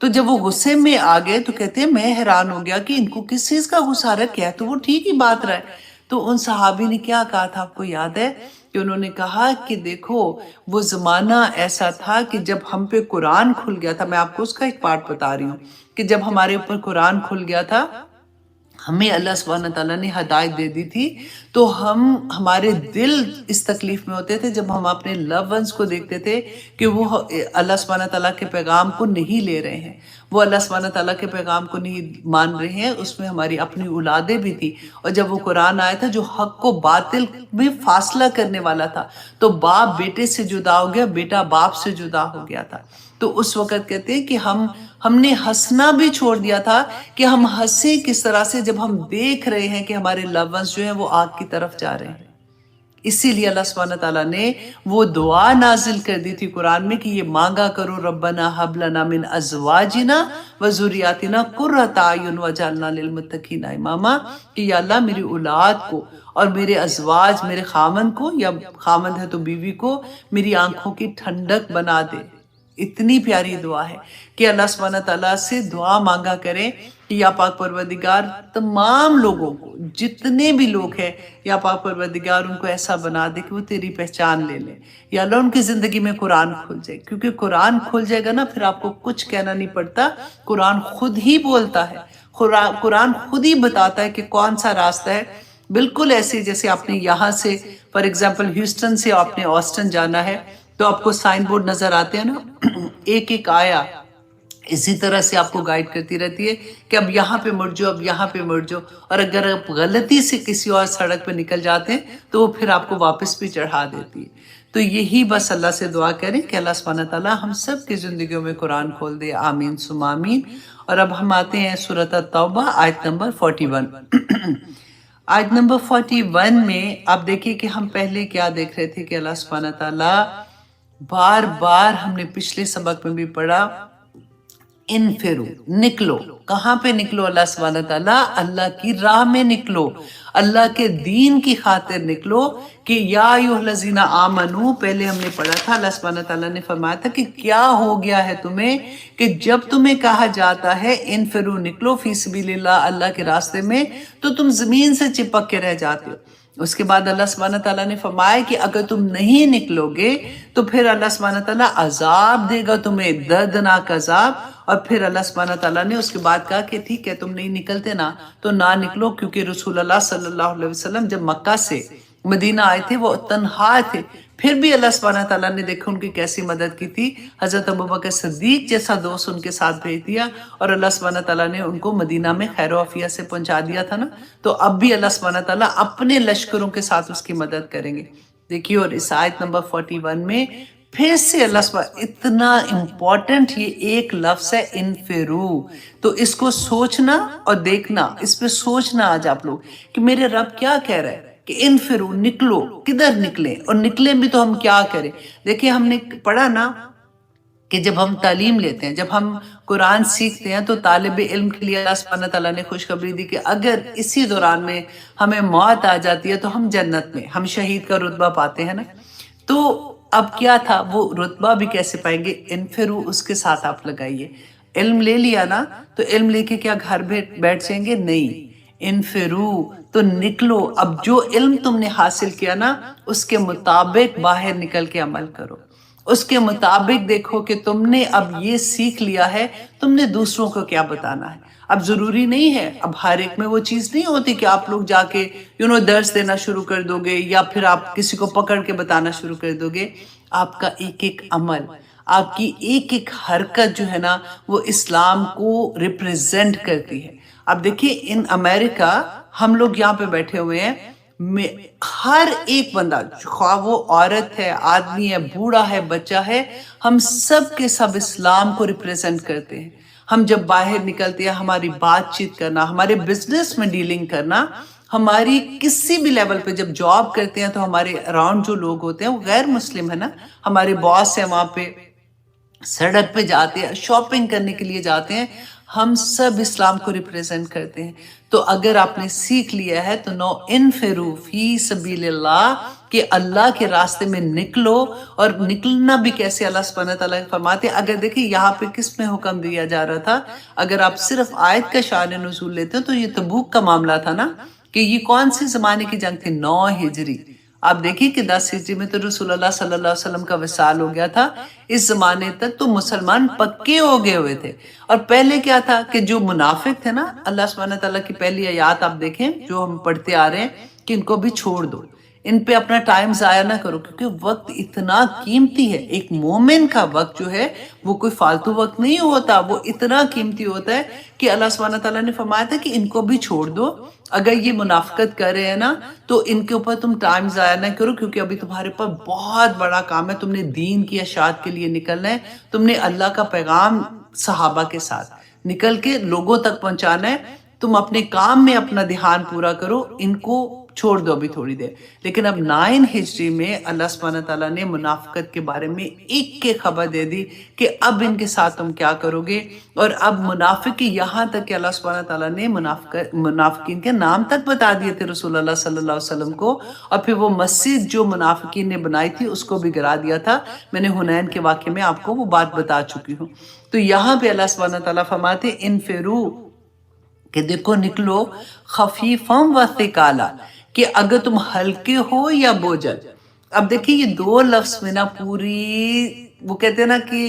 تو جب وہ غصے میں آ گئے تو کہتے ہیں میں حیران ہو گیا کہ ان کو کس چیز کا غصہ رکھا ہے، تو وہ ٹھیک ہی بات رہا ہے۔ تو ان صحابی نے کیا کہا تھا، آپ کو یاد ہے کہ انہوں نے کہا کہ دیکھو وہ زمانہ ایسا تھا کہ جب ہم پہ قرآن کھل گیا تھا، میں آپ کو اس کا ایک پارٹ بتا رہی ہوں کہ جب ہمارے اوپر قرآن کھل گیا تھا، ہمیں اللہ سبحانہ تعالیٰ نے ہدایت دے دی تھی، تو ہمارے دل اس تکلیف میں ہوتے تھے جب ہم اپنے لو ونس کو دیکھتے تھے کہ وہ اللہ سبحانہ تعالیٰ کے پیغام کو نہیں لے رہے ہیں، وہ اللہ سبحانہ تعالیٰ کے پیغام کو نہیں مان رہے ہیں۔ اس میں ہماری اپنی اولادیں بھی تھی، اور جب وہ قرآن آیا تھا جو حق کو باطل میں فاصلہ کرنے والا تھا، تو باپ بیٹے سے جدا ہو گیا، بیٹا باپ سے جدا ہو گیا تھا۔ تو اس وقت کہتے ہیں کہ ہم نے ہنسنا بھی چھوڑ دیا تھا کہ ہم ہنسیں کس طرح سے جب ہم دیکھ رہے ہیں کہ ہمارے لو ونس جو ہیں وہ آگ کی طرف جا رہے ہیں۔ اسی لیے اللہ سبحانہ تعالیٰ نے وہ دعا نازل کر دی تھی قرآن میں کہ یہ مانگا کرو، ربنا حب لنا من ازواجنا وذریاتنا قرۃ اعین واجعلنا للمتقین اماما، کہ یا اللہ میری اولاد کو اور میرے ازواج، میرے خامند کو، یا خامند ہے تو بیوی کو، میری آنکھوں کی ٹھنڈک بنا دے۔ اتنی پیاری دعا ہے کہ اللہ سبحانہ تعالیٰ سے دعا مانگا کریں کہ یا پاک پروردگار تمام لوگوں کو، جتنے بھی لوگ ہیں، یا پاک پروردگار ان کو ایسا بنا دے کہ وہ تیری پہچان لے لیں، یا اللہ ان کی زندگی میں قرآن کھل جائے، کیونکہ قرآن کھل جائے گا نا پھر آپ کو کچھ کہنا نہیں پڑتا، قرآن خود ہی بولتا ہے، قرآن خود ہی بتاتا ہے کہ کون سا راستہ ہے۔ بالکل ایسے جیسے آپ نے یہاں سے فار ایگزامپل ہیوسٹن سے آپ نے آسٹن جانا ہے تو آپ کو سائن بورڈ نظر آتے ہیں نا، ایک ایک آیا اسی طرح سے آپ کو گائیڈ کرتی رہتی ہے کہ اب یہاں پہ مڑ جاؤ، اب یہاں پہ مڑ جاؤ، اور اگر آپ غلطی سے کسی اور سڑک پہ نکل جاتے ہیں تو وہ پھر آپ کو واپس بھی چڑھا دیتی ہے۔ تو یہی بس اللہ سے دعا کریں کہ اللہ سبحانہ تعالیٰ ہم سب کی زندگیوں میں قرآن کھول دے، آمین ثم آمین۔ اور اب ہم آتے ہیں سورۃ التوبہ آیت نمبر 41۔ آیت نمبر 41 میں آپ دیکھیے کہ ہم پہلے کیا دیکھ رہے تھے کہ اللہ سبحانہ تعالیٰ بار بار، ہم نے پچھلے سبق میں بھی پڑھا، انفرو، نکلو۔ کہاں پہ نکلو؟ اللہ سبحانہ تعالیٰ اللہ کی راہ میں نکلو، اللہ کے دین کی خاطر نکلو، کہ یا ایھا الذین آمنو، پہلے ہم نے پڑھا تھا اللہ سبحانہ تعالیٰ نے فرمایا تھا کہ کیا ہو گیا ہے تمہیں کہ جب تمہیں کہا جاتا ہے انفرو، نکلو فی سبیل اللہ، اللہ کے راستے میں، تو تم زمین سے چپک کے رہ جاتے ہو۔ اس کے بعد اللہ سبحانہ تعالیٰ نے فرمایا کہ اگر تم نہیں نکلو گے تو پھر اللہ سبحانہ تعالیٰ عذاب دے گا تمہیں، دردناک عذاب۔ اور پھر اللہ سبحانہ تعالیٰ نے اس کے بعد کہا کہ ٹھیک ہے تم نہیں نکلتے نا تو نہ نکلو، کیونکہ رسول اللہ صلی اللہ علیہ وسلم جب مکہ سے مدینہ آئے تھے وہ تنہا تھے، پھر بھی اللہ سبحانہ تعالیٰ نے دیکھو ان کی کیسی مدد کی تھی، حضرت ابوبکر صدیق جیسا دوست ان کے ساتھ بھیج دیا، اور اللہ سبحانہ تعالیٰ نے ان کو مدینہ میں خیر و عافیت سے پہنچا دیا تھا نا۔ تو اب بھی اللہ سبحانہ تعالیٰ اپنے لشکروں کے ساتھ اس کی مدد کریں گے۔ دیکھیے، اور اس آیت نمبر 41 میں پھر سے اللہ سبحانہ، اتنا امپورٹنٹ یہ ایک لفظ ہے انفرو، تو اس کو سوچنا اور دیکھنا، اس پہ سوچنا آج آپ لوگ کہ میرے رب کیا کہہ رہا ہے کہ انفرو، نکلو، کدھر نکلیں، اور نکلیں بھی تو ہم کیا کریں۔ دیکھیں ہم نے پڑھا نا کہ جب ہم تعلیم لیتے ہیں، جب ہم قرآن سیکھتے ہیں تو طالب علم کے لیے اللہ سبحانہ تعالیٰ نے خوشخبری دی کہ اگر اسی دوران میں ہمیں موت آ جاتی ہے تو ہم جنت میں، ہم شہید کا رتبہ پاتے ہیں نا۔ تو اب کیا تھا، وہ رتبہ بھی کیسے پائیں گے؟ انفرو اس کے ساتھ آپ لگائیے، علم لے لیا نا تو علم لے کے کیا گھر بیٹھ جائیں گے؟ نہیں، انفرو تو نکلو۔ اب جو علم تم نے حاصل کیا نا اس کے مطابق باہر نکل کے عمل کرو، اس کے مطابق دیکھو کہ تم نے اب یہ سیکھ لیا ہے، تم نے دوسروں کو کیا بتانا ہے۔ اب ضروری نہیں ہے، اب ہر ایک میں وہ چیز نہیں ہوتی کہ آپ لوگ جا کے درس دینا شروع کر دو گے یا پھر آپ کسی کو پکڑ کے بتانا شروع کر دو گے۔ آپ کا ایک ایک عمل، آپ کی ایک ایک حرکت جو ہے نا وہ اسلام کو ریپریزنٹ کرتی ہے۔ اب دیکھیے ان امریکہ ہم لوگ یہاں پہ بیٹھے ہوئے ہیں، ہر ایک بندہ، خواہ وہ عورت ہے، آدمی ہے، بوڑھا ہے، بچہ ہے، ہم سب کے سب اسلام کو ریپریزنٹ کرتے ہیں۔ ہم جب باہر نکلتے ہیں، ہماری بات چیت کرنا، ہمارے بزنس میں ڈیلنگ کرنا، ہماری کسی بھی لیول پہ جب جاب کرتے ہیں تو ہمارے اراؤنڈ جو لوگ ہوتے ہیں وہ غیر مسلم ہے نا، ہمارے باس ہیں وہاں پہ، سڑک پہ جاتے ہیں، شاپنگ کرنے کے لیے جاتے ہیں، ہم سب اسلام کو ریپریزنٹ کرتے ہیں۔ تو اگر آپ نے سیکھ لیا ہے تو نو انفروا فی سبیل اللہ، کہ اللہ کے راستے میں نکلو. اور نکلنا بھی کیسے اللہ سبحانہ تعالیٰ فرماتے ہیں. اگر دیکھیں یہاں پہ کس میں حکم دیا جا رہا تھا، اگر آپ صرف آیت کا شان نزول لیتے ہیں تو یہ تبوک کا معاملہ تھا نا، کہ یہ کون سی زمانے کی جنگ تھی؟ 9 ہجری. آپ دیکھیں کہ 10 ہجری میں تو رسول اللہ صلی اللہ علیہ وسلم کا وصال ہو گیا تھا. اس زمانے تک تو مسلمان پکے ہو گئے ہوئے تھے. اور پہلے کیا تھا کہ جو منافق تھے نا، اللہ سبحانہ تعالیٰ کی پہلی آیات آپ دیکھیں جو ہم پڑھتے آ رہے ہیں کہ ان کو بھی چھوڑ دو، ان پہ اپنا ٹائم ضائع نہ کرو، کیونکہ وقت اتنا قیمتی ہے. ایک مومن کا وقت جو ہے وہ کوئی فالتو وقت نہیں ہوتا، وہ اتنا قیمتی ہوتا ہے کہ اللہ سبحانہ تعالیٰ نے فرمایا تھا کہ ان کو بھی چھوڑ دو. اگر یہ منافقت کر رہے ہیں نا تو ان کے اوپر تم ٹائم ضائع نہ کرو، کیونکہ ابھی تمہارے پر بہت بڑا کام ہے. تم نے دین کی اشاعت کے لیے نکلنا ہے، تم نے اللہ کا پیغام صحابہ کے ساتھ نکل کے لوگوں تک پہنچانا ہے. تم اپنے کام میں اپنا دھیان پورا کرو، ان کو چھوڑ دو ابھی تھوڑی دیر. لیکن اب 9 ہجری میں اللہ سبحانہ تعالیٰ نے منافقت کے بارے میں ایک خبر دے دی کہ اب ان کے ساتھ تم کیا کرو گے. اور اب منافقی یہاں تک کہ اللہ سبحانہ تعالیٰ نے منافقین کے نام تک بتا دیے تھے رسول اللہ صلی اللہ علیہ وسلم کو. اور پھر وہ مسجد جو منافقین نے بنائی تھی اس کو بھی گرا دیا تھا. میں نے حنین کے واقعے میں آپ کو وہ بات بتا چکی ہوں. تو یہاں پہ اللہ سبحانہ تعالیٰ فرماتے انفرو، کہ دیکھو نکلو، خفیفم و ثقالا، کہ اگر تم ہلکے ہو یا بوجھل. اب دیکھیں یہ 2 لفظ میں نا پوری وہ کہتے ہیں نا کہ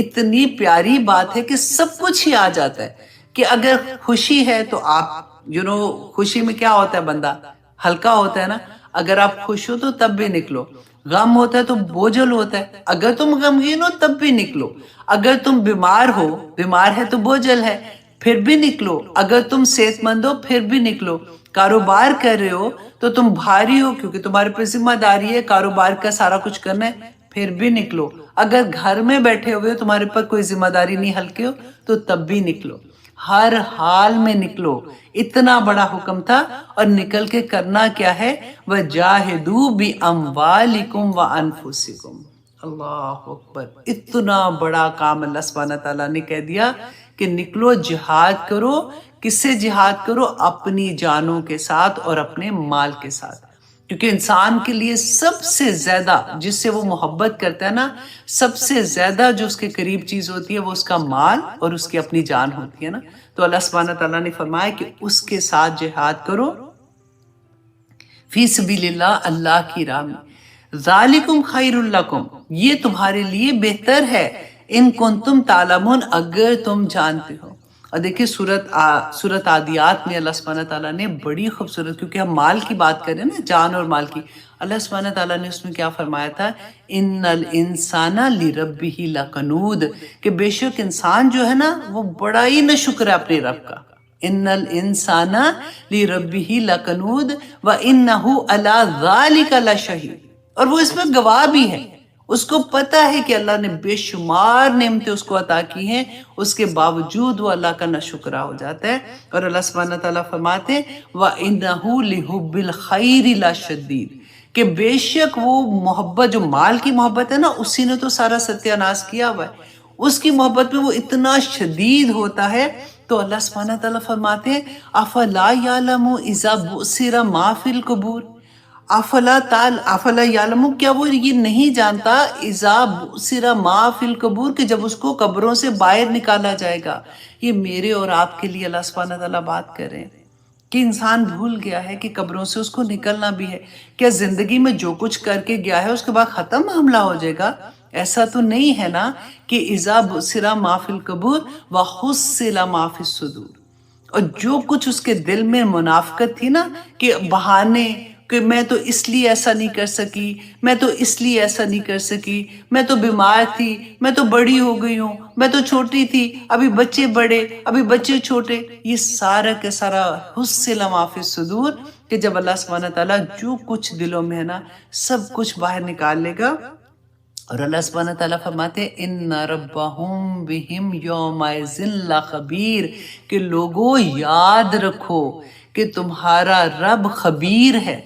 اتنی پیاری بات ہے کہ سب کچھ ہی آ جاتا ہے. کہ اگر خوشی ہے تو آپ خوشی میں کیا ہوتا ہے، بندہ ہلکا ہوتا ہے نا. اگر آپ خوش ہو تو تب بھی نکلو. غم ہوتا ہے تو بوجھل ہوتا ہے. اگر تم غمگین ہو تب بھی نکلو. اگر تم بیمار ہے تو بوجھل ہے، پھر بھی نکلو. اگر تم صحت مند ہو پھر بھی نکلو. کاروبار کر رہے ہو تو تم بھاری ہو کیونکہ تمہارے پر ذمہ داری ہے کاروبار کا سارا کچھ کرنا ہے، پھر بھی نکلو. اگر گھر میں بیٹھے ہوئے ہو تمہارے پر کوئی ذمہ داری نہیں، ہلکے ہو تو تب بھی نکلو. ہر حال میں نکلو. اتنا بڑا حکم تھا. اور نکل کے کرنا کیا ہے، وَجَاهِدُوا بِأَمْوَالِكُمْ وَأَنفُسِكُمْ. اللہ اکبر، اتنا بڑا کام اللہ سبحانہ تعالیٰ نے کہہ دیا کہ نکلو جہاد کرو. کس سے جہاد کرو؟ اپنی جانوں کے ساتھ اور اپنے مال کے ساتھ. کیونکہ انسان کے لیے سب سے زیادہ جس سے وہ محبت کرتا ہے نا، سب سے زیادہ جو اس کے قریب چیز ہوتی ہے وہ اس کا مال اور اس کی اپنی جان ہوتی ہے نا. تو اللہ سبحانہ تعالیٰ نے فرمایا کہ اس کے ساتھ جہاد کرو فی سبیل اللہ، اللہ کی راہ میں. ذالکم خیر لکم، یہ تمہارے لیے بہتر ہے. ان کنتم تعلمون، اگر تم جانتے ہو. اور دیکھیں سورت عادیات میں اللہ سبحانہ تعالیٰ نے بڑی خوبصورت، کیونکہ ہم مال کی بات کریں نا، جان اور مال کی، اللہ سبحانہ تعالیٰ نے اس میں کیا فرمایا تھا، ان الانسان لربہ لکنود، کہ بے شک انسان جو ہے نا وہ بڑا ہی ناشکر ہے اپنے رب کا. ان الانسان لربہ لکنود وانہ علی ذلک لشہید، اور وہ اس میں گواہ بھی ہے. اس کو پتا ہے کہ اللہ نے بے شمار نعمتیں اس کو عطا کی ہیں، اس کے باوجود وہ اللہ کا ناشکرا ہو جاتا ہے. اور اللہ سبحانہ تعالیٰ فرماتے وَإِنَّهُ لِحُبِّ الْخَيْرِ لَشَدِيدٌ، کہ بے شک وہ محبت، جو مال کی محبت ہے نا، اسی نے تو سارا ستیہ ناش کیا ہوا ہے. اس کی محبت میں وہ اتنا شدید ہوتا ہے. تو اللہ سبحانہ تعالیٰ فرماتے ہیں افلا یعلم اذا بؤثر ما فی القبور، افلا یعلم، کیا وہ یہ نہیں جانتا، اذا بؤثر ما فی القبور، کہ جب اس کو قبروں سے باہر نکالا جائے گا. یہ میرے اور آپ کے لیے اللہ سبحانہ تعالیٰ بات کر رہے ہیں کہ انسان بھول گیا ہے کہ قبروں سے اس کو نکلنا بھی ہے. کیا زندگی میں جو کچھ کر کے گیا ہے اس کے بعد ختم معاملہ ہو جائے گا؟ ایسا تو نہیں ہے نا کہ اذا بؤثر ما فی القبور وحصل ما فی الصدور. اور جو کچھ اس کے دل میں منافقت تھی نا، کہ بہانے، کہ میں تو اس لیے ایسا نہیں کر سکی، میں تو اس لیے ایسا نہیں کر سکی، میں تو بیمار تھی، میں تو بڑی ہو گئی ہوں، میں تو چھوٹی تھی، ابھی بچے بڑے، ابھی بچے چھوٹے، یہ سارا کا سارا حصل ما فی الصدور، کہ جب اللہ سبحانہ تعالیٰ جو کچھ دلوں میں ہے نا سب کچھ باہر نکال لے گا. اور اللہ سبحانہ تعالیٰ فرماتے ہیں ان ربہم بہم یومئذ لخبیر، کہ لوگوں یاد رکھو کہ تمہارا رب خبیر ہے،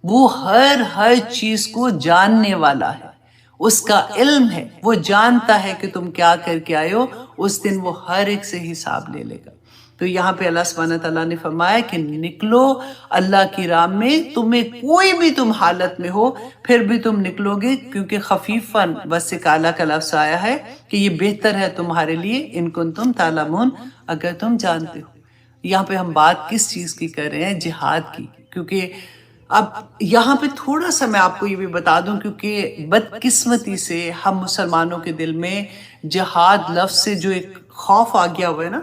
وہ ہر چیز کو جاننے والا ہے، اس کا علم ہے، وہ جانتا ہے کہ تم کیا کر کے آئے ہو. اس دن وہ ہر ایک سے حساب لے لے گا. تو یہاں پہ اللہ سبحانہ تعالیٰ نے فرمایا کہ نکلو اللہ کی راہ میں، تمہیں کوئی بھی تم حالت میں ہو پھر بھی تم نکلو گے، کیونکہ خفیفاً بس ایک اعلیٰ کا لفظ آیا ہے کہ یہ بہتر ہے تمہارے لیے ان کنتم تعلمون، اگر تم جانتے ہو۔ یہاں پہ ہم بات کس چیز کی کر رہے ہیں؟ جہاد کی، کیونکہ اب یہاں پہ تھوڑا سا میں آپ کو یہ بھی بتا دوں، کیونکہ بدقسمتی سے ہم مسلمانوں کے دل میں جہاد لفظ سے جو ایک خوف آ گیا ہوا ہے نا،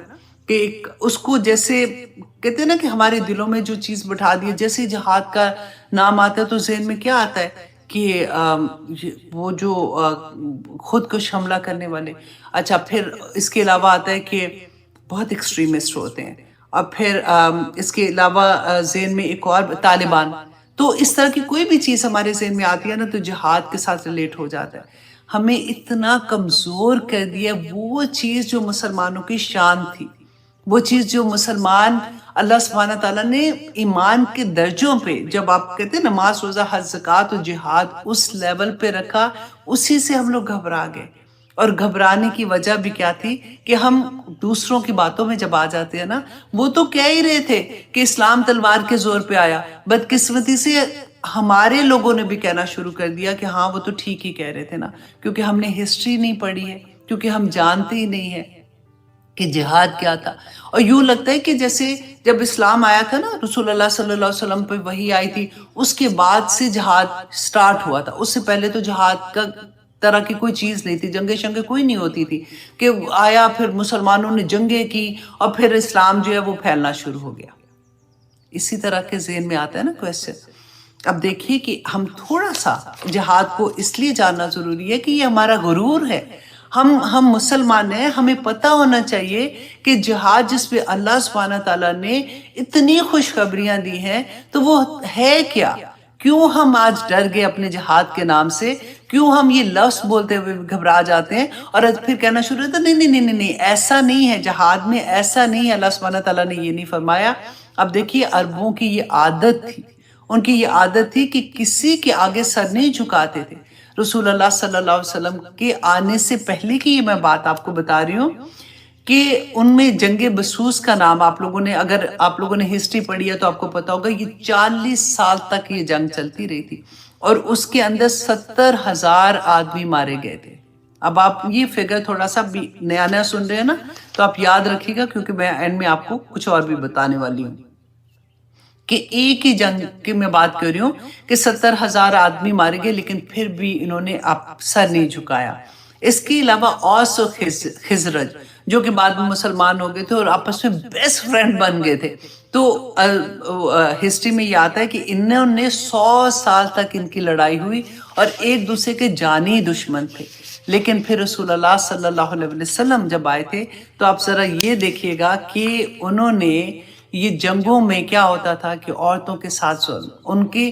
کہ ایک اس کو جیسے کہتے ہیں نا کہ ہمارے دلوں میں جو چیز بٹھا دی، جیسے جہاد کا نام آتا ہے تو ذہن میں کیا آتا ہے کہ وہ جو خود کش حملہ کرنے والے، اچھا پھر اس کے علاوہ آتا ہے کہ بہت ایکسٹریمسٹ ہوتے ہیں، اور پھر اس کے علاوہ ذہن میں ایک اور طالبان، تو اس طرح کی کوئی بھی چیز ہمارے ذہن میں آتی ہے نا تو جہاد کے ساتھ ریلیٹ ہو جاتا ہے۔ ہمیں اتنا کمزور کر دیا وہ چیز جو مسلمانوں کی شان تھی، وہ چیز جو مسلمان اللہ سبحانہ تعالیٰ نے ایمان کے درجوں پہ، جب آپ کہتے ہیں نماز روزہ حج زکوٰۃ و جہاد اس لیول پہ رکھا، اسی سے ہم لوگ گھبرا گئے۔ اور گھبرانے کی وجہ بھی کیا تھی کہ ہم دوسروں کی باتوں میں جب آ جاتے ہیں نا، وہ تو کہہ ہی رہے تھے کہ اسلام تلوار کے زور پہ آیا، بدقسمتی سے ہمارے لوگوں نے بھی کہنا شروع کر دیا کہ ہاں وہ تو ٹھیک ہی کہہ رہے تھے نا، کیونکہ ہم نے ہسٹری نہیں پڑھی ہے، کیونکہ ہم جانتے ہی نہیں ہیں کہ جہاد کیا تھا۔ اور یوں لگتا ہے کہ جیسے جب اسلام آیا تھا نا، رسول اللہ صلی اللہ علیہ وسلم پہ وحی آئی تھی، اس کے بعد سے جہاد سٹارٹ ہوا تھا، اس سے پہلے تو جہاد کا طرح کی کوئی چیز نہیں تھی، جنگیں شنگیں کوئی نہیں ہوتی تھی، کہ آیا پھر مسلمانوں نے جنگیں کی اور پھر اسلام جو ہے وہ پھیلنا شروع ہو گیا۔ اسی طرح کے ذہن میں آتا ہے نا کویسچن۔ اب دیکھیے کہ ہم تھوڑا سا جہاد کو اس لیے جاننا ضروری ہے کہ یہ ہمارا غرور ہے، ہم مسلمان ہیں، ہمیں پتہ ہونا چاہیے کہ جہاد جس پہ اللہ سبحانہ تعالیٰ نے اتنی خوشخبریاں دی ہیں تو وہ ہے کیا؟ کیوں ہم آج ڈر گئے اپنے جہاد کے نام سے؟ کیوں ہم یہ لفظ بولتے ہوئے گھبرا جاتے ہیں اور پھر کہنا شروع ہوتا ہے نہیں نہیں نہیں نہیں ایسا نہیں ہے، جہاد میں ایسا نہیں ہے، اللہ سبحانہ تعالیٰ نے یہ نہیں فرمایا۔ اب دیکھیے عربوں کی یہ عادت تھی، ان کی یہ عادت تھی کہ کسی کے آگے سر نہیں جھکاتے تھے۔ رسول اللہ صلی اللہ علیہ وسلم کے آنے سے پہلے کی یہ میں بات آپ کو بتا رہی ہوں کہ ان میں جنگ بسوس کا نام آپ لوگوں نے، اگر آپ لوگوں نے ہسٹری پڑھی ہے تو آپ کو پتا ہوگا، یہ 40 سال تک یہ جنگ چلتی رہی تھی اور اس کے اندر 70,000 آدمی مارے گئے تھے۔ اب آپ یہ فگر تھوڑا سا بھی نیا نیا سن رہے ہیں نا تو آپ یاد رکھیے گا، کیونکہ میں اینڈ میں آپ کو کچھ اور بھی بتانے والی ہوں کہ ایک ہی جنگ کی میں بات کر رہی ہوں کہ 70,000 آدمی مارے گئے، لیکن پھر بھی انہوں نے سر نہیں جھکایا۔ اس کے علاوہ اوس و خزرج جو کہ بعد میں مسلمان ہو گئے تھے اور آپس میں بیسٹ فرینڈ بن گئے تھے، تو ہسٹری میں یہ آتا ہے کہ انہوں نے 100 سال تک ان کی لڑائی ہوئی اور ایک دوسرے کے جانی دشمن تھے۔ لیکن پھر رسول اللہ صلی اللہ علیہ وسلم جب آئے تھے تو آپ ذرا یہ دیکھیے گا کہ انہوں نے یہ جنگوں میں کیا ہوتا تھا کہ عورتوں کے ساتھ ظلم، ان کے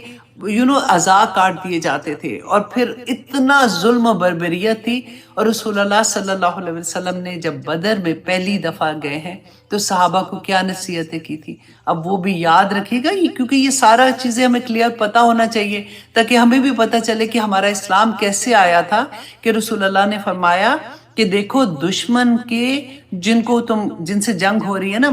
اعضاء کاٹ دیے جاتے تھے، اور پھر اتنا ظلم و بربریت تھی۔ اور رسول اللہ صلی اللہ علیہ وسلم نے جب بدر میں پہلی دفعہ گئے ہیں تو صحابہ کو کیا نصیحتیں کی تھی، اب وہ بھی یاد رکھیے گا، کیونکہ یہ سارا چیزیں ہمیں کلیئر پتہ ہونا چاہیے تاکہ ہمیں بھی پتہ چلے کہ ہمارا اسلام کیسے آیا تھا۔ کہ رسول اللہ نے فرمایا کہ دیکھو دشمن کے جن سے جنگ ہو رہی ہے نا،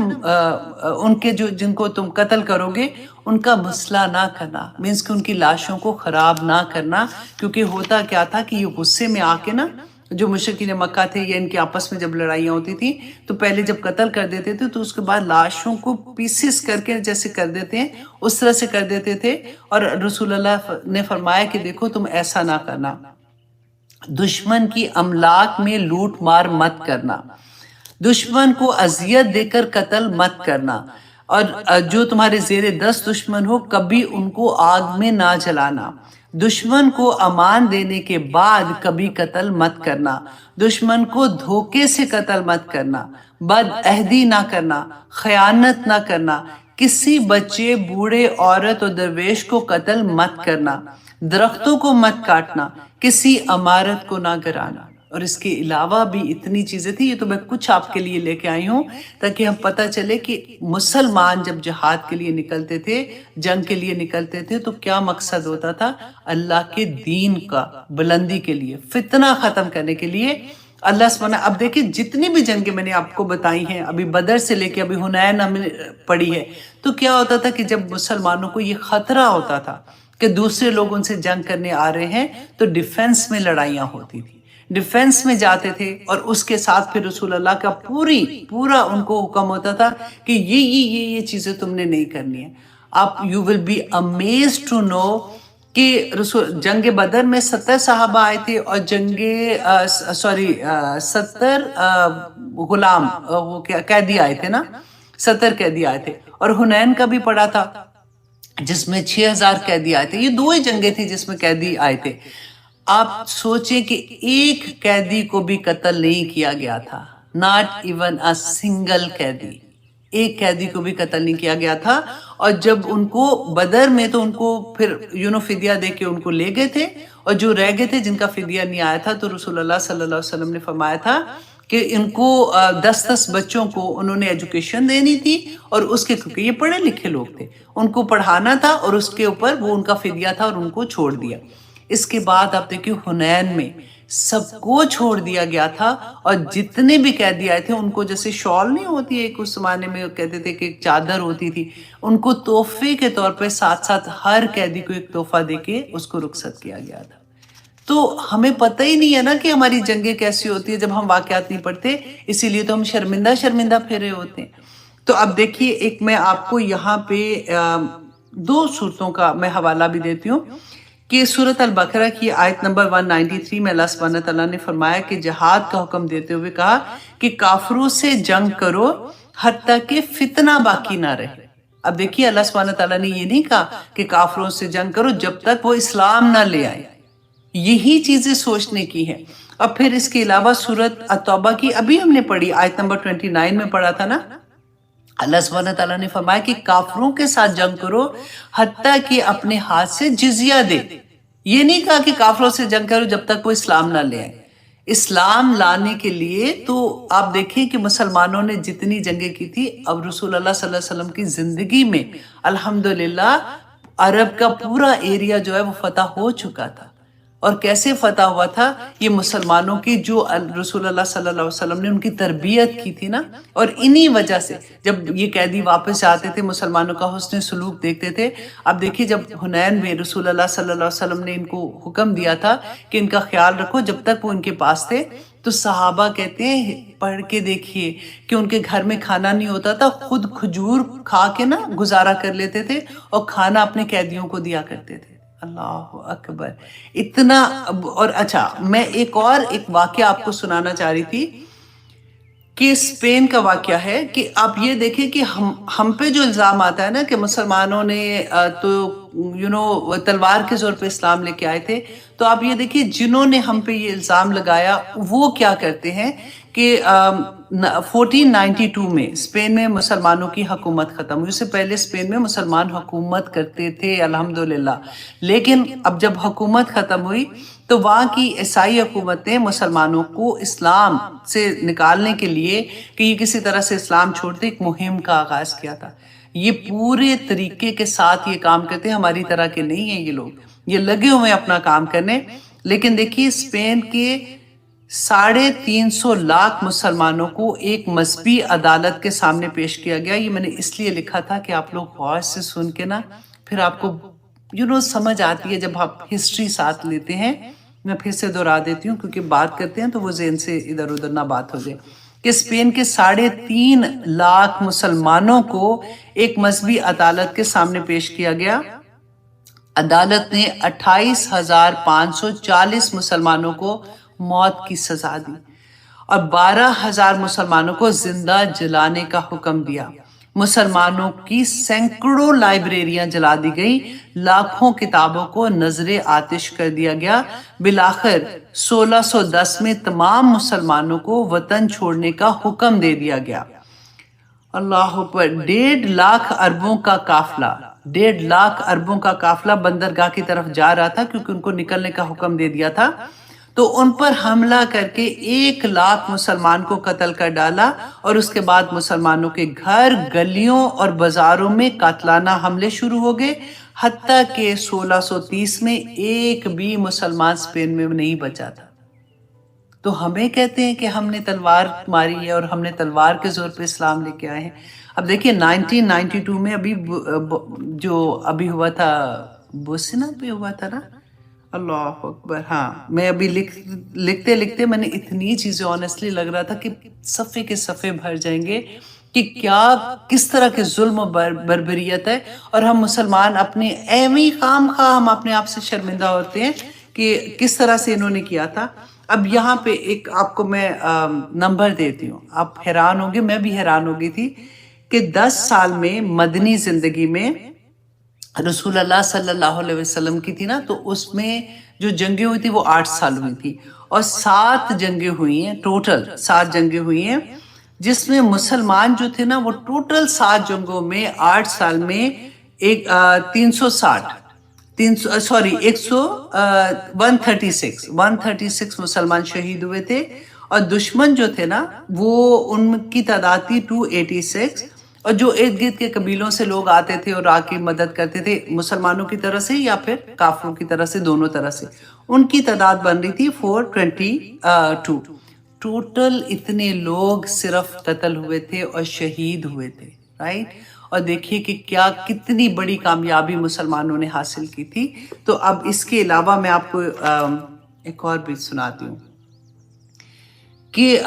ان کے جن کو تم قتل کرو گے ان کا مسئلہ نہ کرنا، مینس کہ ان کی لاشوں کو خراب نہ کرنا، کیونکہ ہوتا کیا تھا کہ یہ غصے میں آ کے نا، جو مشرکین مکہ تھے یا ان کے آپس میں جب لڑائیاں ہوتی تھیں تو پہلے جب قتل کر دیتے تھے تو اس کے بعد لاشوں کو پیسز کر کے جیسے کر دیتے ہیں اس طرح سے کر دیتے تھے، اور رسول اللہ نے فرمایا کہ دیکھو تم ایسا نہ کرنا، دشمن کی املاک میں لوٹ مار مت کرنا، دشمن کو اذیت دے کر قتل مت کرنا، اور جو تمہارے زیر دست دشمن ہو کبھی ان کو آگ میں نہ جلانا، دشمن کو امان دینے کے بعد کبھی قتل مت کرنا، دشمن کو دھوکے سے قتل مت کرنا، بد عہدی نہ کرنا، خیانت نہ کرنا، کسی بچے بوڑھے عورت اور درویش کو قتل مت کرنا، درختوں کو مت کاٹنا، کسی عمارت کو نہ گرانا۔ اور اس کے علاوہ بھی اتنی چیزیں تھیں، یہ تو میں کچھ آپ کے لیے لے کے آئی ہوں تاکہ ہم پتہ چلے کہ مسلمان جب جہاد کے لیے نکلتے تھے، جنگ کے لیے نکلتے تھے تو کیا مقصد ہوتا تھا؟ اللہ کے دین کا بلندی کے لیے، فتنہ ختم کرنے کے لیے، اللہ سبحانہ، اب دیکھیں جتنی بھی جنگیں میں نے آپ کو بتائی ہیں، ابھی بدر سے لے کے ابھی حنین ہم نے پڑھی ہے، تو کیا ہوتا تھا کہ جب مسلمانوں کو یہ خطرہ ہوتا تھا کہ دوسرے لوگ ان سے جنگ کرنے آ رہے ہیں، تو ڈیفنس میں لڑائیاں ہوتی تھی، ڈیفنس میں جاتے تھے، اور اس کے ساتھ پھر رسول اللہ کا پورا ان کو حکم ہوتا تھا کہ یہ چیزیں تم نے نہیں کرنی ہے. آپ you will be amazed to know کہ جنگ بدر میں 70 صحابہ آئے تھے، اور 70 غلام وہ قیدی آئے تھے نا، 70 قیدی آئے تھے. اور حنین کا بھی پڑا تھا جس میں 6000 قیدی آئے تھے. یہ 2 ہی جنگیں تھی جس میں قیدی آئے تھے. آپ سوچیں کہ ایک قیدی کو بھی قتل نہیں کیا گیا تھا، ناٹ ایون اے سنگل قیدی، ایک قیدی کو بھی قتل نہیں کیا گیا تھا. اور جب ان کو بدر میں تو ان کو پھر فدیہ دے کے ان کو لے گئے تھے، اور جو رہ گئے تھے جن کا فدیہ نہیں آیا تھا، تو رسول اللہ صلی اللہ علیہ وسلم نے فرمایا تھا کہ ان کو 10 بچوں کو انہوں نے ایجوکیشن دینی تھی، اور اس کے کیونکہ یہ پڑھے لکھے لوگ تھے ان کو پڑھانا تھا، اور اس کے اوپر وہ ان کا فدیہ تھا اور ان کو چھوڑ دیا. اس کے بعد آپ دیکھیں حنین میں سب کو چھوڑ دیا گیا تھا، اور جتنے بھی قیدی آئے تھے ان کو جیسے شال نہیں ہوتی ہے، اس زمانے میں کہتے تھے کہ ایک چادر ہوتی تھی، ان کو تحفے کے طور پہ ساتھ ہر قیدی کو ایک تحفہ دے کے اس کو رخصت کیا گیا تھا. تو ہمیں پتہ ہی نہیں ہے نا کہ ہماری جنگیں کیسی ہوتی ہے جب ہم واقعات نہیں پڑھتے، اسی لیے تو ہم شرمندہ پھرے ہوتے ہیں. تو اب دیکھیے، ایک میں آپ کو یہاں پہ 2 صورتوں کا میں حوالہ بھی دیتی ہوں کہ سورۃ البقرہ کی آیت نمبر 193 میں اللہ سبحانہ تعالیٰ نے فرمایا کہ جہاد کا حکم دیتے ہوئے کہا کہ کافروں سے جنگ کرو حتیٰ کہ فتنہ باقی نہ رہے. اب دیکھیے اللہ سبحانہ تعالیٰ نے یہ نہیں کہا کہ کافروں سے جنگ کرو جب تک وہ اسلام نہ لے آئے، یہی چیزیں سوچنے کی ہیں. اور پھر اس کے علاوہ سورۃ التوبہ کی ابھی ہم نے پڑھی، آیت نمبر 29 میں پڑھا تھا نا، اللہ سبحانہ تعالیٰ نے فرمایا کہ کافروں کے ساتھ جنگ کرو حتیٰ کہ اپنے ہاتھ سے جزیہ دے. یہ نہیں کہا کہ کافروں سے جنگ کرو جب تک وہ اسلام نہ لے آئے. اسلام لانے کے لیے تو آپ دیکھیں کہ مسلمانوں نے جتنی جنگیں کی تھی، اب رسول اللہ صلی اللہ علیہ وسلم کی زندگی میں الحمدللہ عرب کا پورا ایریا جو ہے وہ فتح ہو چکا تھا. اور کیسے فتح ہوا تھا؟ یہ مسلمانوں کی جو رسول اللہ صلی اللہ علیہ وسلم نے ان کی تربیت کی تھی نا، اور انہی وجہ سے جب یہ قیدی واپس آتے تھے مسلمانوں کا حسن سلوک دیکھتے تھے. اب دیکھیے جب حنین میں رسول اللہ صلی اللہ علیہ وسلم نے ان کو حکم دیا تھا کہ ان کا خیال رکھو جب تک وہ ان کے پاس تھے، تو صحابہ کہتے ہیں پڑھ کے دیکھیے کہ ان کے گھر میں کھانا نہیں ہوتا تھا، خود کھجور کھا کے نا گزارا کر لیتے تھے، اور کھانا اپنے قیدیوں کو دیا کرتے تھے. اللہ اکبر اتنا. اور اچھا میں ایک واقعہ آپ کو سنانا چاہ رہی تھی کہ اسپین کا واقعہ ہے کہ آپ یہ دیکھیں کہ ہم پہ جو الزام آتا ہے نا کہ مسلمانوں نے تو تلوار کے زور پہ اسلام لے کے آئے تھے، تو آپ یہ دیکھیں جنہوں نے ہم پہ یہ الزام لگایا وہ کیا کرتے ہیں کہ 1492 میں اسپین میں مسلمانوں کی حکومت ختم ہوئی. اس سے پہلے اسپین میں مسلمان حکومت کرتے تھے الحمدللہ، لیکن اب جب حکومت ختم ہوئی تو وہاں کی عیسائی حکومت نے مسلمانوں کو اسلام سے نکالنے کے لیے کہ یہ کسی طرح سے اسلام چھوڑتے ایک مہم کا آغاز کیا تھا. یہ پورے طریقے کے ساتھ یہ کام کرتے ہیں، ہماری طرح کے نہیں ہیں یہ لوگ، یہ لگے ہوئے اپنا کام کرنے. لیکن دیکھیے اسپین کے 350 لاکھ مسلمانوں کو ایک مذہبی عدالت کے سامنے پیش کیا گیا. یہ میں نے اس لیے لکھا تھا کہ آپ لوگ غور سے سن کے نا پھر آپ کو سمجھ آتی ہے جب آپ ہسٹری ساتھ لیتے ہیں. میں پھر سے دہرا دیتی ہوں کیونکہ بات کرتے ہیں تو وہ ذہن سے ادھر ادھر نہ بات ہو جائے کہ اسپین کے 3.5 لاکھ مسلمانوں کو ایک مذہبی عدالت کے سامنے پیش کیا گیا. عدالت نے 28,540 مسلمانوں کو موت کی سزا دی اور 12,000 مسلمانوں کو زندہ جلانے کا حکم دیا. مسلمانوں کی سینکڑوں لائبریریاں جلا دی گئی، لاکھوں کتابوں کو نذر آتش کر دیا گیا. بالآخر 1610 میں تمام مسلمانوں کو وطن چھوڑنے کا حکم دے دیا گیا. اللہ اکبر. 1.5 لاکھ عربوں کا قافلہ 1.5 لاکھ عربوں کا قافلہ بندرگاہ کی طرف جا رہا تھا کیونکہ ان کو نکلنے کا حکم دے دیا تھا. تو ان پر حملہ کر کے 1 لاکھ مسلمان کو قتل کر ڈالا اور اس کے بعد مسلمانوں کے گھر، گلیوں اور بازاروں میں قاتلانہ حملے شروع ہو گئے، حتیٰ کہ 1630 میں ایک بھی مسلمان اسپین میں نہیں بچا تھا. تو ہمیں کہتے ہیں کہ ہم نے تلوار ماری ہے اور ہم نے تلوار کے زور پہ اسلام لے کے آئے ہیں. اب دیکھیے 1992 میں ابھی جو ابھی ہوا تھا بوسنا پہ ہوا تھا نا، اللہ اکبر. ہاں میں ابھی لکھتے لکھتے میں نے اتنی چیزیں آنیسٹلی لگ رہا تھا کہ صفحے کے صفحے بھر جائیں گے کہ کیا کس طرح کے ظلم و بربریت ہے. اور ہم مسلمان اپنے ایویں خام خواہ ہم اپنے آپ سے شرمندہ ہوتے ہیں کہ کس طرح سے انہوں نے کیا تھا. اب یہاں پہ ایک آپ کو میں نمبر دیتی ہوں، آپ حیران ہوں گے، میں بھی حیران ہو گئی تھی کہ 10 سال میں مدنی زندگی میں رسول اللہ صلی اللہ علیہ وسلم کی تھی نا، تو اس میں جو جنگیں ہوئی تھی وہ 8 سال ہوئی تھی، اور 7 جنگیں ہوئی ہیں، ٹوٹل 7 جنگیں ہوئی ہیں، جس میں مسلمان جو تھے نا وہ ٹوٹل 7 جنگوں میں 8 سال میں 136 مسلمان شہید ہوئے تھے. اور دشمن جو تھے نا وہ ان کی تعداد تھی 286. اور جو ارد گرد کے قبیلوں سے لوگ آتے تھے اور آ کے مدد کرتے تھے مسلمانوں کی طرف سے یا پھر کافروں کی طرف سے، دونوں طرح سے، ان کی تعداد بن رہی تھی 422. ٹوٹل اتنے لوگ صرف قتل ہوئے تھے اور شہید ہوئے تھے، رائٹ. اور دیکھیے کہ کیا کتنی بڑی کامیابی مسلمانوں نے حاصل کی تھی. تو اب اس کے علاوہ میں آپ کو ایک اور بھی سناتی ہوں کہ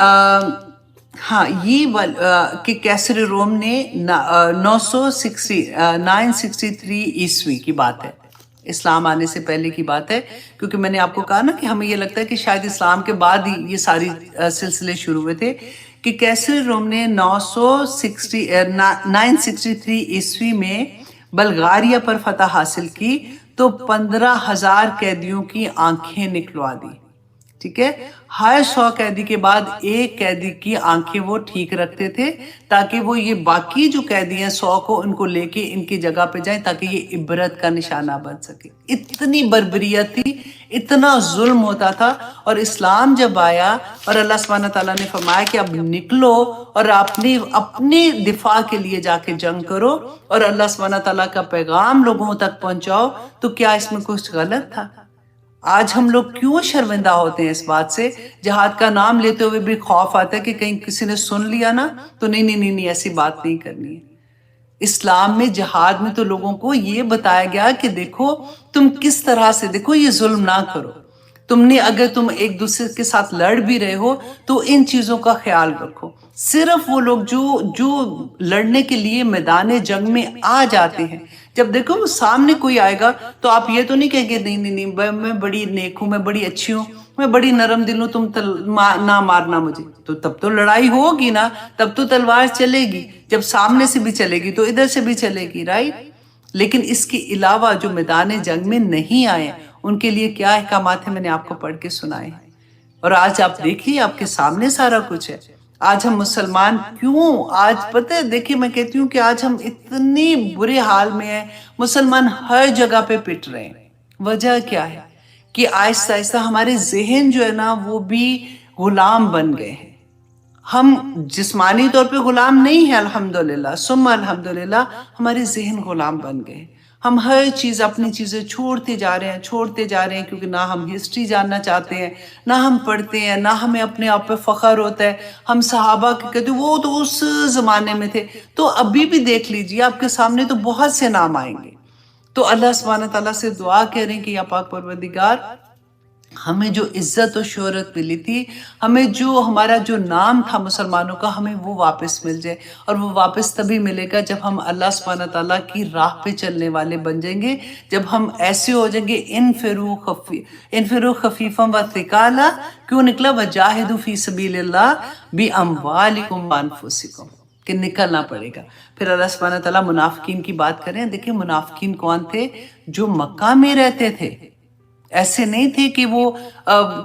ہاں یہ کہ کیسر روم نے 963 عیسوی کی بات ہے، اسلام آنے سے پہلے کی بات ہے، کیونکہ میں نے آپ کو کہا نا کہ ہمیں یہ لگتا ہے کہ شاید اسلام کے بعد ہی یہ ساری سلسلے شروع ہوئے تھے، کہ کیسر روم نے 963 عیسوی میں بلغاریہ پر فتح حاصل کی تو 15,000 قیدیوں کی آنکھیں نکلوا دی. ٹھیک ہے، ہر 100 قیدی کے بعد ایک قیدی کی آنکھیں وہ ٹھیک رکھتے تھے تاکہ وہ یہ باقی جو قیدی ہیں 100 کو ان کو لے کے ان کی جگہ پہ جائیں تاکہ یہ عبرت کا نشانہ بن سکے. اتنی بربریت تھی، اتنا ظلم ہوتا تھا. اور اسلام جب آیا اور اللہ سبحانہ تعالیٰ نے فرمایا کہ اب نکلو اور اپنے دفاع کے لیے جا کے جنگ کرو اور اللہ سبحانہ تعالیٰ کا پیغام لوگوں تک پہنچاؤ، تو کیا اس میں کچھ غلط تھا؟ آج ہم لوگ کیوں شرمندہ ہوتے ہیں اس بات سے؟ جہاد کا نام لیتے ہوئے بھی خوف آتا ہے کہ کہیں کسی نے سن لیا نا تو نہیں ایسی بات نہیں کرنی ہے. اسلام میں جہاد میں تو لوگوں کو یہ بتایا گیا کہ دیکھو تم کس طرح سے، دیکھو یہ ظلم نہ کرو. اگر تم ایک دوسرے کے ساتھ لڑ بھی رہے ہو تو ان چیزوں کا خیال رکھو. صرف وہ لوگ جو لڑنے کے لیے میدان جنگ میں آ جاتے ہیں، جب دیکھو وہ سامنے کوئی آئے گا تو آپ یہ تو نہیں کہیں گے نہیں میں بڑی نیک ہوں، میں بڑی اچھی ہوں، میں بڑی نرم دل ہوں، تم نہ مارنا مجھے. تو تب تو لڑائی ہوگی نا، تب تو تلوار چلے گی، جب سامنے سے بھی چلے گی تو ادھر سے بھی چلے گی، رائٹ. لیکن اس کے علاوہ جو میدان جنگ میں نہیں آئے ان کے لیے کیا احکامات ہیں میں نے آپ کو پڑھ کے سنائے ہیں. اور آج آپ دیکھیے آپ کے سامنے سارا کچھ ہے. آج ہم مسلمان کیوں آج پتہ ہے، دیکھیے میں کہتی ہوں کہ آج ہم اتنی برے حال میں ہیں، مسلمان ہر جگہ پہ پٹ رہے ہیں. وجہ کیا ہے کہ آہستہ آہستہ ہمارے ذہن جو ہے نا وہ بھی غلام بن گئے ہیں. ہم جسمانی طور پہ غلام نہیں ہیں الحمدللہ ثم الحمدللہ، ہمارے ذہن غلام بن گئے. ہم ہر چیز اپنی چیزیں چھوڑتے جا رہے ہیں کیونکہ نہ ہم ہسٹری جاننا چاہتے ہیں، نہ ہم پڑھتے ہیں، نہ ہمیں اپنے آپ پہ فخر ہوتا ہے. ہم صحابہ کے کہتے ہیں وہ تو اس زمانے میں تھے، تو ابھی بھی دیکھ لیجئے آپ کے سامنے تو بہت سے نام آئیں گے. تو اللہ سبحانہ تعالیٰ سے دعا کریں کہ یا پاک پروردگار ہمیں جو عزت و شہرت ملی تھی، ہمیں جو ہمارا جو نام تھا مسلمانوں کا، ہمیں وہ واپس مل جائے. اور وہ واپس تبھی ملے گا جب ہم اللہ سبحانہ تعالیٰ کی راہ پہ چلنے والے بن جائیں گے، جب ہم ایسے ہو جائیں گے. انفروا خفیفا وثقالا کیوں نکلا؟ وجاہدوا فی سبیل اللہ باموالکم وانفسکم، کہ نکلنا پڑے گا. پھر اللہ سبحانہ تعالیٰ منافقین کی بات کریں. دیکھیں منافقین کون تھے؟ جو مکہ میں رہتے تھے، ایسے نہیں تھے کہ وہ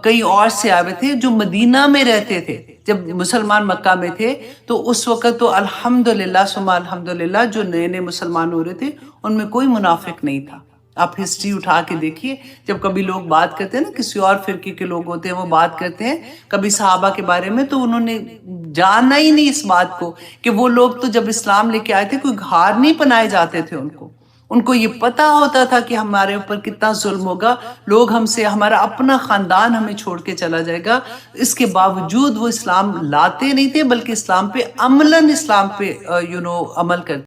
کہیں اور سے آئے تھے، جو مدینہ میں رہتے تھے. جب مسلمان مکہ میں تھے تو اس وقت تو الحمدللہ ثم الحمدللہ جو نئے نئے مسلمان ہو رہے تھے ان میں کوئی منافق نہیں تھا. آپ ہسٹری اٹھا کے دیکھیے، جب کبھی لوگ بات کرتے ہیں نا، کسی اور فرقے کے لوگ ہوتے ہیں وہ بات کرتے ہیں کبھی صحابہ کے بارے میں، تو انہوں نے جانا ہی نہیں اس بات کو کہ وہ لوگ تو جب اسلام لے کے آئے تھے کوئی گھار نہیں پنائے جاتے تھے ان کو. ان کو یہ پتا ہوتا تھا کہ ہمارے اوپر کتنا ظلم ہوگا، لوگ ہم سے، ہمارا اپنا خاندان ہمیں چھوڑ کے چلا جائے گا، اس کے باوجود وہ اسلام لاتے نہیں تھے بلکہ اسلام پہ عملاً اسلام پہ عمل کرتے